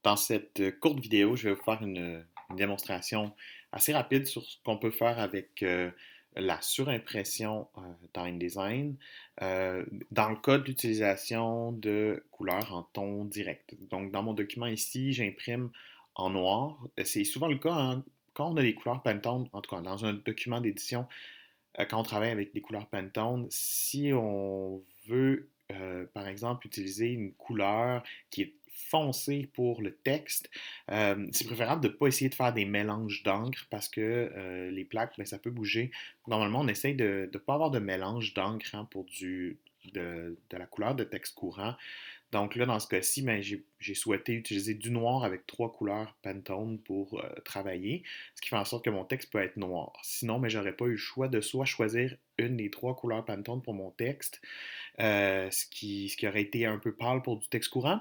Dans cette courte vidéo, je vais vous faire une démonstration assez rapide sur ce qu'on peut faire avec la surimpression dans InDesign dans le cas de l'utilisation de couleurs en ton direct. Donc, dans mon document ici, j'imprime en noir. C'est souvent le cas quand on a des couleurs Pantone, en tout cas dans un document d'édition, quand on travaille avec des couleurs Pantone, si on veut, par exemple, utiliser une couleur qui est foncée pour le texte, c'est préférable de ne pas essayer de faire des mélanges d'encre parce que les plaques, ben, ça peut bouger. Normalement, on essaye de ne pas avoir de mélange d'encre pour de la couleur de texte courant. Donc là, dans ce cas-ci, ben, j'ai souhaité utiliser du noir avec trois couleurs Pantone pour travailler, ce qui fait en sorte que mon texte peut être noir. Sinon, mais j'aurais pas eu le choix de soit choisir une des trois couleurs Pantone pour mon texte, ce qui aurait été un peu pâle pour du texte courant.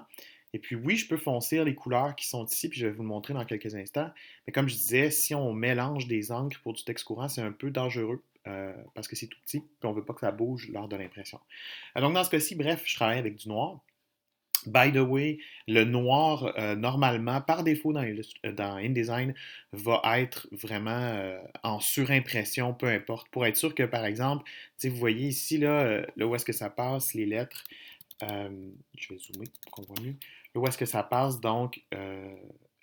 Et puis oui, je peux foncir les couleurs qui sont ici, puis je vais vous le montrer dans quelques instants. Mais comme je disais, si on mélange des encres pour du texte courant, c'est un peu dangereux. Parce que c'est tout petit, puis on ne veut pas que ça bouge lors de l'impression. Donc dans ce cas-ci, bref, je travaille avec du noir. By the way, le noir, normalement, par défaut dans InDesign, va être vraiment en surimpression, peu importe, pour être sûr que, par exemple, vous voyez ici, là où est-ce que ça passe, les lettres, euh, je vais zoomer pour qu'on voit mieux, là où est-ce que ça passe, donc,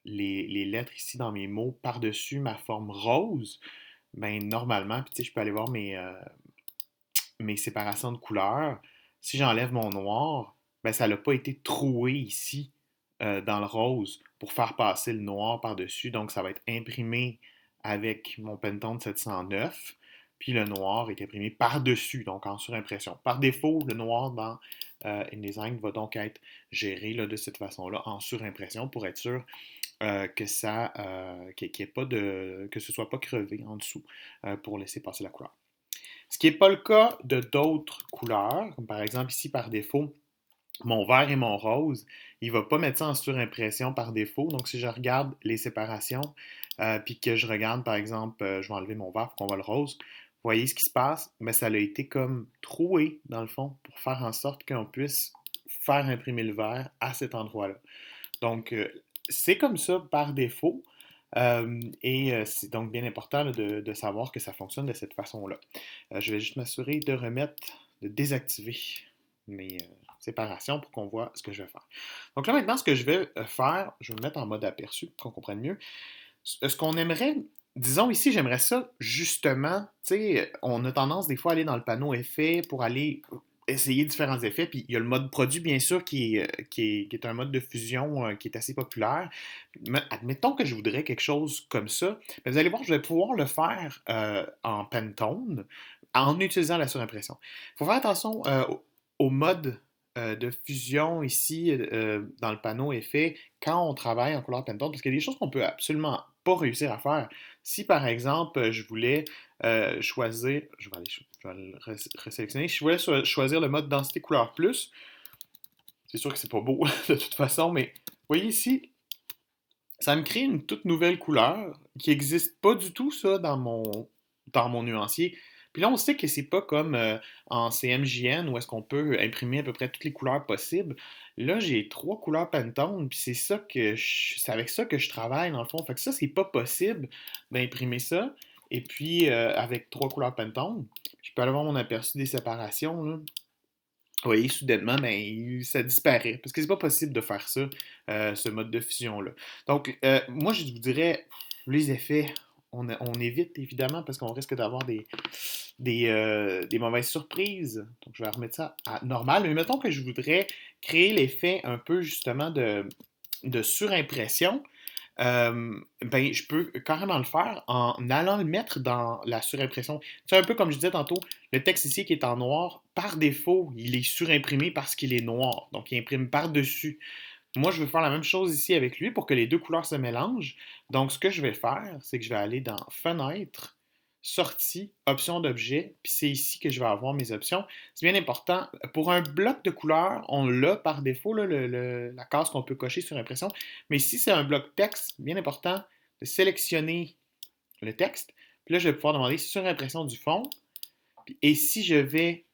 les lettres ici dans mes mots, par-dessus ma forme rose, ben normalement, puis je peux aller voir mes séparations de couleurs, si j'enlève mon noir, ben ça n'a pas été troué ici dans le rose pour faire passer le noir par-dessus. Donc, ça va être imprimé avec mon Pantone 709. Puis le noir est imprimé par-dessus, donc en surimpression. Par défaut, le noir dans InDesign va donc être géré là, de cette façon-là, en surimpression, pour être sûr qu'il y ait pas que ce ne soit pas crevé en dessous pour laisser passer la couleur. Ce qui n'est pas le cas de d'autres couleurs, comme par exemple ici par défaut, mon vert et mon rose, il ne va pas mettre ça en surimpression par défaut. Donc si je regarde les séparations, puis que je regarde par exemple, je vais enlever mon vert pour qu'on voit le rose, vous voyez ce qui se passe? Mais ça a été comme troué dans le fond pour faire en sorte qu'on puisse faire imprimer le vert à cet endroit-là. Donc c'est comme ça par défaut. Et c'est donc bien important là, de savoir que ça fonctionne de cette façon-là. Je vais juste m'assurer de désactiver mes séparations pour qu'on voit ce que je vais faire. Donc là maintenant, ce que je vais faire, je vais me mettre en mode aperçu pour qu'on comprenne mieux. Ce qu'on aimerait, disons ici, j'aimerais ça justement, tu sais, on a tendance des fois à aller dans le panneau effet pour aller essayer différents effets. Puis il y a le mode produit, bien sûr, qui est un mode de fusion qui est assez populaire. Mais admettons que je voudrais quelque chose comme ça. Mais vous allez voir, je vais pouvoir le faire en Pantone en utilisant la surimpression. Il faut faire attention au mode de fusion ici dans le panneau effet quand on travaille en couleur Pantone, parce qu'il y a des choses qu'on peut absolument pas réussir à faire. Si par exemple je voulais choisir, je vais le resélectionner, si je voulais choisir le mode densité couleur plus, c'est sûr que c'est pas beau de toute façon, mais vous voyez ici, ça me crée une toute nouvelle couleur qui n'existe pas du tout ça dans mon nuancier. Puis là, on sait que c'est pas comme en CMJN où est-ce qu'on peut imprimer à peu près toutes les couleurs possibles. Là, j'ai trois couleurs Pantone, puis c'est avec ça que je travaille dans le fond. Fait que ça, c'est pas possible d'imprimer ça. Et puis, avec trois couleurs Pantone, je peux aller voir mon aperçu des séparations, là. Vous voyez, soudainement, ben, ça disparaît. Parce que c'est pas possible de faire ça, ce mode de fusion-là. Donc, moi, je vous dirais, les effets, on évite évidemment parce qu'on risque d'avoir des mauvaises surprises. Donc, je vais remettre ça à normal. Mais mettons que je voudrais créer l'effet un peu justement de surimpression. Ben, je peux carrément le faire en allant le mettre dans la surimpression. C'est un peu comme je disais tantôt, le texte ici qui est en noir, par défaut, il est surimprimé parce qu'il est noir. Donc, il imprime par-dessus. Moi, je veux faire la même chose ici avec lui pour que les deux couleurs se mélangent. Donc, ce que je vais faire, c'est que je vais aller dans Fenêtre, Sortie, Options d'objet, puis c'est ici que je vais avoir mes options. C'est bien important. Pour un bloc de couleurs, on l'a par défaut, là, la case qu'on peut cocher sur impression. Mais si c'est un bloc texte, bien important de sélectionner le texte. Puis là, je vais pouvoir demander sur impression du fond. Et si je vais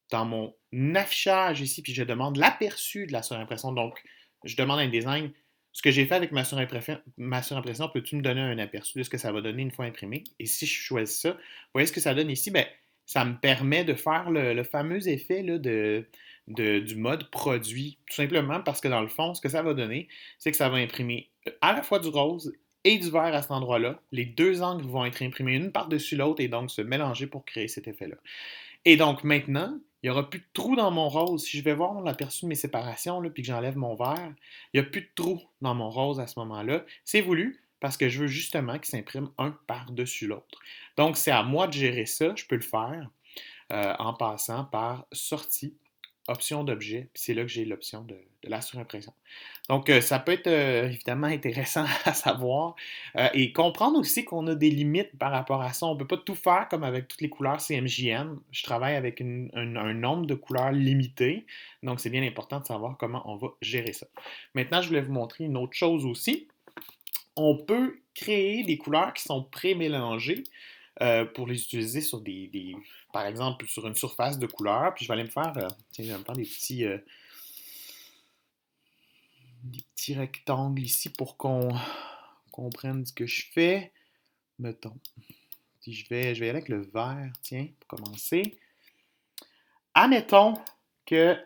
dans mon affichage ici, puis je demande l'aperçu de la surimpression, donc je demande un design ce que j'ai fait avec ma surimpression, peux-tu me donner un aperçu de ce que ça va donner une fois imprimé? Et si je choisis ça, vous voyez ce que ça donne ici? Ben, ça me permet de faire le fameux effet là, du mode produit, tout simplement parce que dans le fond, ce que ça va donner, c'est que ça va imprimer à la fois du rose et du vert à cet endroit-là. Les deux angles vont être imprimés une par-dessus l'autre et donc se mélanger pour créer cet effet-là. Et donc maintenant, il n'y aura plus de trou dans mon rose. Si je vais voir l'aperçu de mes séparations, là, puis que j'enlève mon vert, il n'y a plus de trou dans mon rose à ce moment-là. C'est voulu parce que je veux justement qu'il s'imprime un par-dessus l'autre. Donc, c'est à moi de gérer ça. Je peux le faire en passant par sortie, option d'objet, puis c'est là que j'ai l'option de la surimpression. Donc, ça peut être évidemment intéressant à savoir et comprendre aussi qu'on a des limites par rapport à ça. On ne peut pas tout faire comme avec toutes les couleurs CMJN. Je travaille avec un nombre de couleurs limité, donc c'est bien important de savoir comment on va gérer ça. Maintenant, je voulais vous montrer une autre chose aussi. On peut créer des couleurs qui sont pré-mélangées pour les utiliser sur par exemple, sur une surface de couleur. Puis je vais aller me faire, tiens, je vais me faire des petits rectangles ici pour qu'on comprenne ce que je fais. Mettons. Si je vais y aller avec le vert, tiens, pour commencer. Admettons que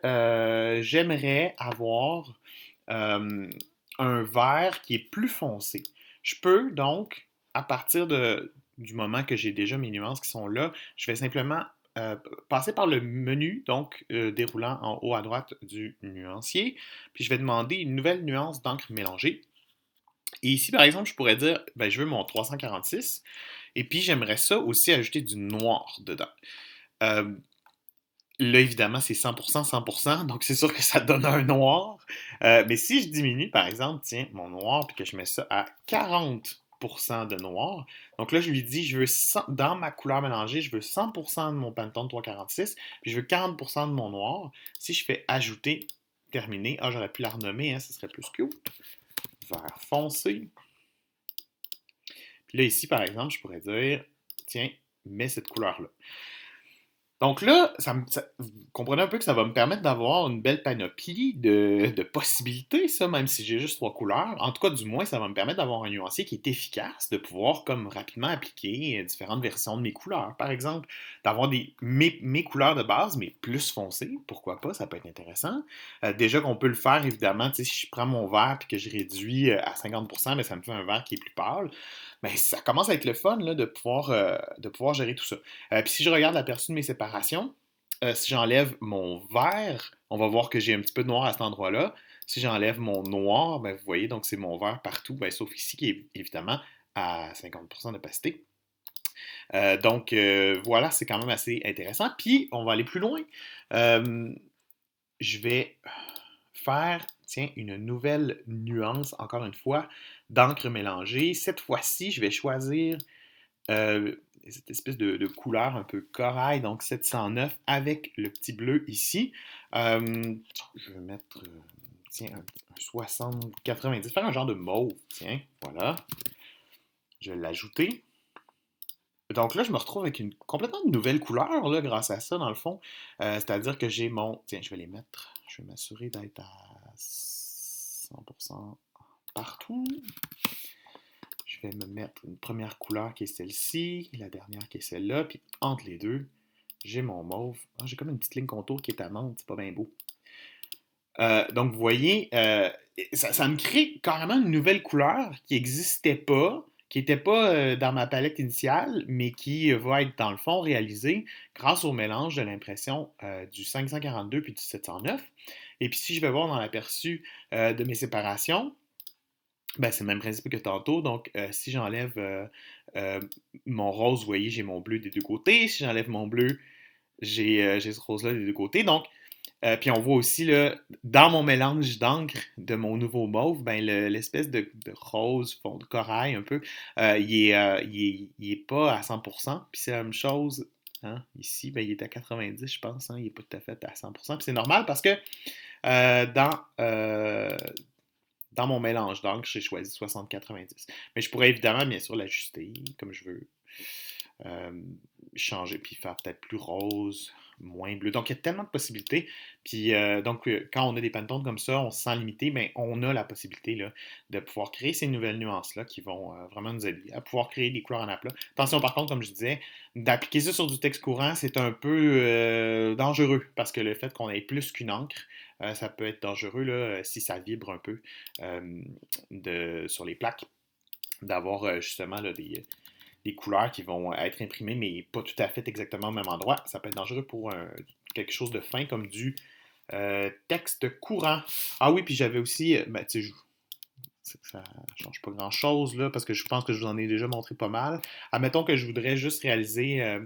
j'aimerais avoir un vert qui est plus foncé. Je peux donc, à partir du moment que j'ai déjà mes nuances qui sont là, je vais simplement passer par le menu, donc déroulant en haut à droite du nuancier, puis je vais demander une nouvelle nuance d'encre mélangée. Et ici, par exemple, je pourrais dire, ben, je veux mon 346, et puis j'aimerais ça aussi ajouter du noir dedans. Euh, Là, évidemment, c'est 100%, 100%, donc c'est sûr que ça donne un noir. Mais si je diminue, par exemple, tiens, mon noir, puis que je mets ça à 40% de noir, donc là, je lui dis, je veux 100, dans ma couleur mélangée, je veux 100% de mon Pantone 346, puis je veux 40% de mon noir. Si je fais ajouter, terminer, j'aurais pu la renommer, hein, ça serait plus cute. Vert foncé. Puis là, ici, par exemple, je pourrais dire, tiens, mets cette couleur-là. Donc là, vous comprenez un peu que ça va me permettre d'avoir une belle panoplie de possibilités, ça, même si j'ai juste trois couleurs. En tout cas, du moins, ça va me permettre d'avoir un nuancier qui est efficace, de pouvoir comme rapidement appliquer différentes versions de mes couleurs. Par exemple, d'avoir mes couleurs de base, mais plus foncées, pourquoi pas, ça peut être intéressant. Déjà qu'on peut le faire, évidemment, si je prends mon vert et que je réduis à 50%, mais ça me fait un vert qui est plus pâle. Mais ça commence à être le fun là, de pouvoir gérer tout ça. Puis si je regarde l'aperçu de mes séparations, si j'enlève mon vert, on va voir que j'ai un petit peu de noir à cet endroit-là. Si j'enlève mon noir, ben, vous voyez, donc c'est mon vert partout, ben, sauf ici qui est évidemment à 50% d'opacité. Donc voilà, c'est quand même assez intéressant. Puis on va aller plus loin. Je vais faire, tiens, une nouvelle nuance, encore une fois, d'encre mélangée. Cette fois-ci, je vais choisir cette espèce de couleur un peu corail, donc 709 avec le petit bleu ici. Je vais mettre, tiens, un 60, 90, faire un genre de mauve, tiens, voilà. Je vais l'ajouter. Donc là, je me retrouve avec une complètement nouvelle couleur, là, grâce à ça, dans le fond. C'est-à-dire que j'ai mon... Tiens, je vais les mettre. Je vais m'assurer d'être à 100% partout. Je vais me mettre une première couleur qui est celle-ci, la dernière qui est celle-là, puis entre les deux, j'ai mon mauve. J'ai comme une petite ligne contour qui est à menthe, c'est pas bien beau. Donc, vous voyez, ça me crée carrément une nouvelle couleur qui n'existait pas, qui n'était pas dans ma palette initiale, mais qui va être, dans le fond, réalisée grâce au mélange de l'impression du 542 puis du 709. Et puis, si je vais voir dans l'aperçu de mes séparations, ben, c'est le même principe que tantôt. Donc, si j'enlève mon rose, vous voyez, j'ai mon bleu des deux côtés. Si j'enlève mon bleu, j'ai ce rose-là des deux côtés. Donc, puis on voit aussi, là, dans mon mélange d'encre de mon nouveau mauve, ben, l'espèce de rose, fond de corail un peu, il est pas à 100%. Puis c'est la même chose, hein, ici, ben, il est à 90, je pense. Hein, il n'est pas tout à fait à 100%. Puis c'est normal parce que euh, dans, euh, dans mon mélange d'encre, j'ai choisi 60-90. Mais je pourrais évidemment, bien sûr, l'ajuster comme je veux. euh, changer, puis faire peut-être plus rose, moins bleu. Donc, il y a tellement de possibilités. Puis, quand on a des Pantones comme ça, on se sent limité, mais on a la possibilité là, de pouvoir créer ces nouvelles nuances-là qui vont vraiment nous aider à pouvoir créer des couleurs en aplat. Attention, par contre, comme je disais, d'appliquer ça sur du texte courant, c'est un peu dangereux parce que le fait qu'on ait plus qu'une encre, ça peut être dangereux là, si ça vibre un peu sur les plaques, d'avoir justement là, des couleurs qui vont être imprimées, mais pas tout à fait exactement au même endroit. Ça peut être dangereux pour quelque chose de fin comme du texte courant. Ah oui, puis j'avais aussi, ben, tu sais, ça ne change pas grand-chose là, parce que je pense que je vous en ai déjà montré pas mal. Admettons que je voudrais juste réaliser un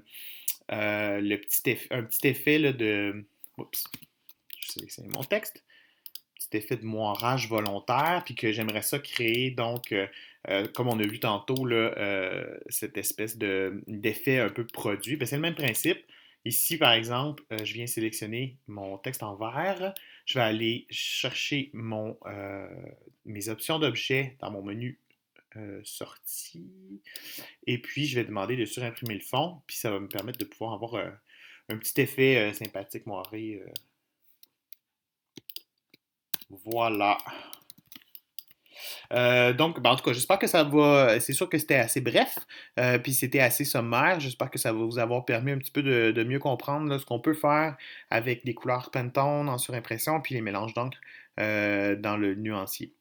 petit effet là, de... Oups, je sélectionne mon texte. Petit effet de moirage volontaire, puis que j'aimerais ça créer, donc, comme on a vu tantôt, là, cette espèce d'effet un peu produit. Ben, c'est le même principe. Ici, par exemple, je viens sélectionner mon texte en vert. Je vais aller chercher mes options d'objet dans mon menu sortie. Et puis, je vais demander de surimprimer le fond. Puis, ça va me permettre de pouvoir avoir un petit effet sympathique moiré. Voilà. Donc, ben, en tout cas, j'espère que ça va. C'est sûr que c'était assez bref, puis c'était assez sommaire. J'espère que ça va vous avoir permis un petit peu de mieux comprendre là, ce qu'on peut faire avec des couleurs Pantone en surimpression, puis les mélanges d'encre dans le nuancier.